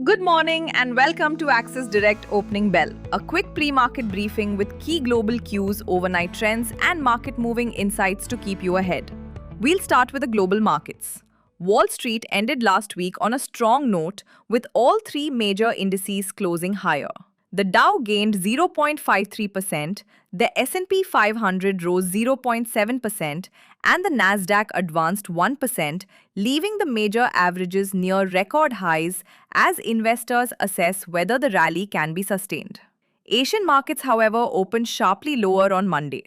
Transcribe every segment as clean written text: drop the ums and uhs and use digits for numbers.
Good morning and welcome to Axis Direct Opening Bell, a quick pre-market briefing with key global cues, overnight trends and market-moving insights to keep you ahead. We'll start with the global markets. Wall Street ended last week on a strong note with all three major indices closing higher. The Dow gained 0.53%, the S&P 500 rose 0.7%, and the Nasdaq advanced 1%, leaving the major averages near record highs as investors assess whether the rally can be sustained. Asian markets, however, opened sharply lower on Monday.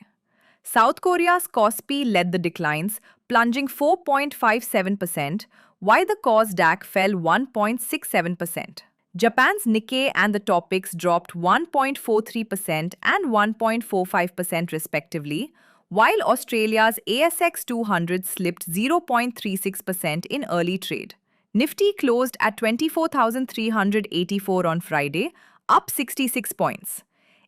South Korea's Kospi led the declines, plunging 4.57%, while the Kosdaq fell 1.67%. Japan's Nikkei and the Topix dropped 1.43% and 1.45% respectively, while Australia's ASX 200 slipped 0.36% in early trade. Nifty closed at 24,384 on Friday, up 66 points.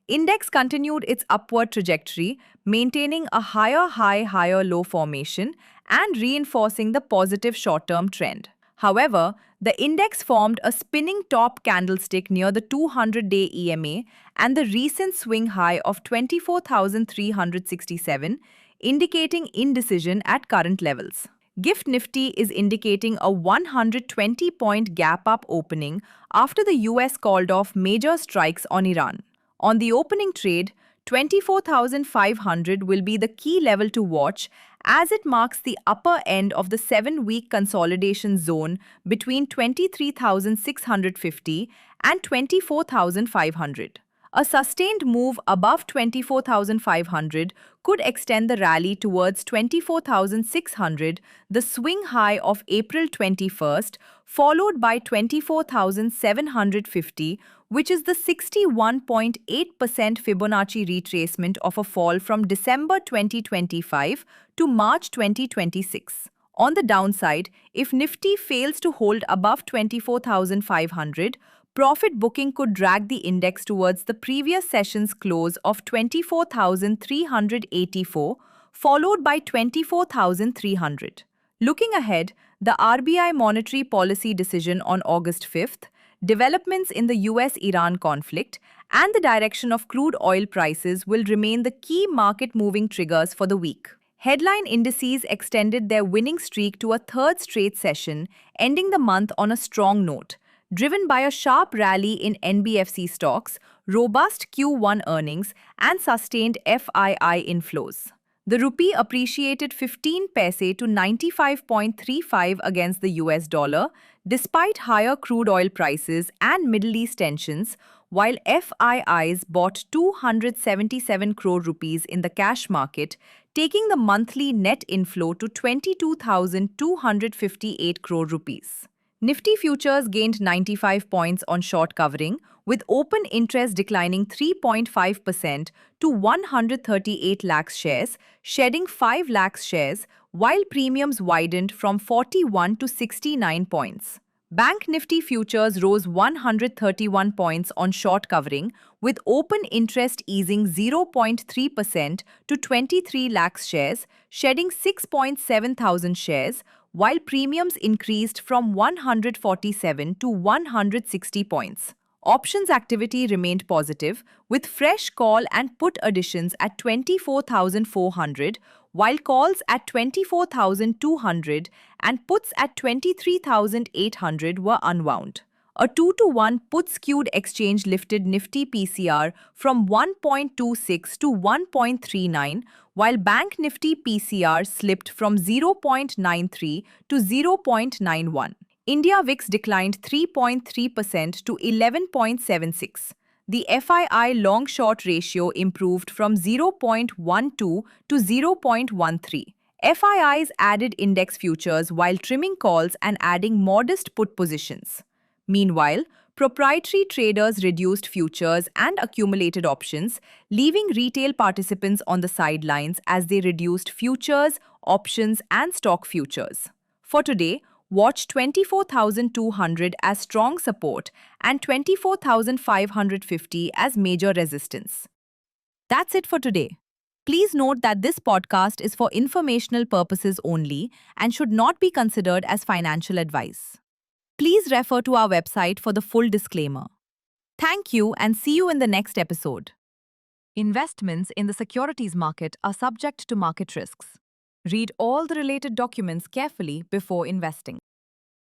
Index continued its upward trajectory, maintaining a higher high, higher low formation and reinforcing the positive short-term trend. However, the index formed a spinning top candlestick near the 200-day EMA and the recent swing high of 24,367, indicating indecision at current levels. GIFT Nifty is indicating a 120-point gap-up opening after the US called off major strikes on Iran. On the opening trade, 24,500 will be the key level to watch as it marks the upper end of the 7-week consolidation zone between 23,650 and 24,500. A sustained move above 24,500 could extend the rally towards 24,600, the swing high of April 21st, followed by 24,750, which is the 61.8% Fibonacci retracement of a fall from December 2025 to March 2026. On the downside, if Nifty fails to hold above 24,500, profit booking could drag the index towards the previous session's close of 24,384, followed by 24,300. Looking ahead, the RBI monetary policy decision on August 5th, developments in the US-Iran conflict, and the direction of crude oil prices will remain the key market-moving triggers for the week. Headline indices extended their winning streak to a third straight session, ending the month on a strong note, driven by a sharp rally in NBFC stocks, robust Q1 earnings, and sustained FII inflows. The rupee appreciated 15 paise to 95.35 against the US dollar, despite higher crude oil prices and Middle East tensions, while FIIs bought 277 crore rupees in the cash market, taking the monthly net inflow to 22,258 crore rupees. Nifty futures gained 95 points on short covering, with open interest declining 3.5% to 138 lakhs shares, shedding 5 lakhs shares, while premiums widened from 41 to 69 points. Bank Nifty futures rose 131 points on short covering, with open interest easing 0.3% to 23 lakhs shares, shedding 6.7 thousand shares, while premiums increased from 147 to 160 points. Options activity remained positive, with fresh call and put additions at 24,400, while calls at 24,200 and puts at 23,800 were unwound. A 2-to-1 put-skewed exchange lifted Nifty PCR from 1.26 to 1.39, while Bank Nifty PCR slipped from 0.93 to 0.91. India VIX declined 3.3% to 11.76. The FII long-short ratio improved from 0.12 to 0.13. FIIs added index futures while trimming calls and adding modest put positions. Meanwhile, proprietary traders reduced futures and accumulated options, leaving retail participants on the sidelines as they reduced futures, options, and stock futures. For today, watch 24,200 as strong support and 24,550 as major resistance. That's it for today. Please note that this podcast is for informational purposes only and should not be considered as financial advice. Please refer to our website for the full disclaimer. Thank you and see you in the next episode. Investments in the securities market are subject to market risks. Read all the related documents carefully before investing.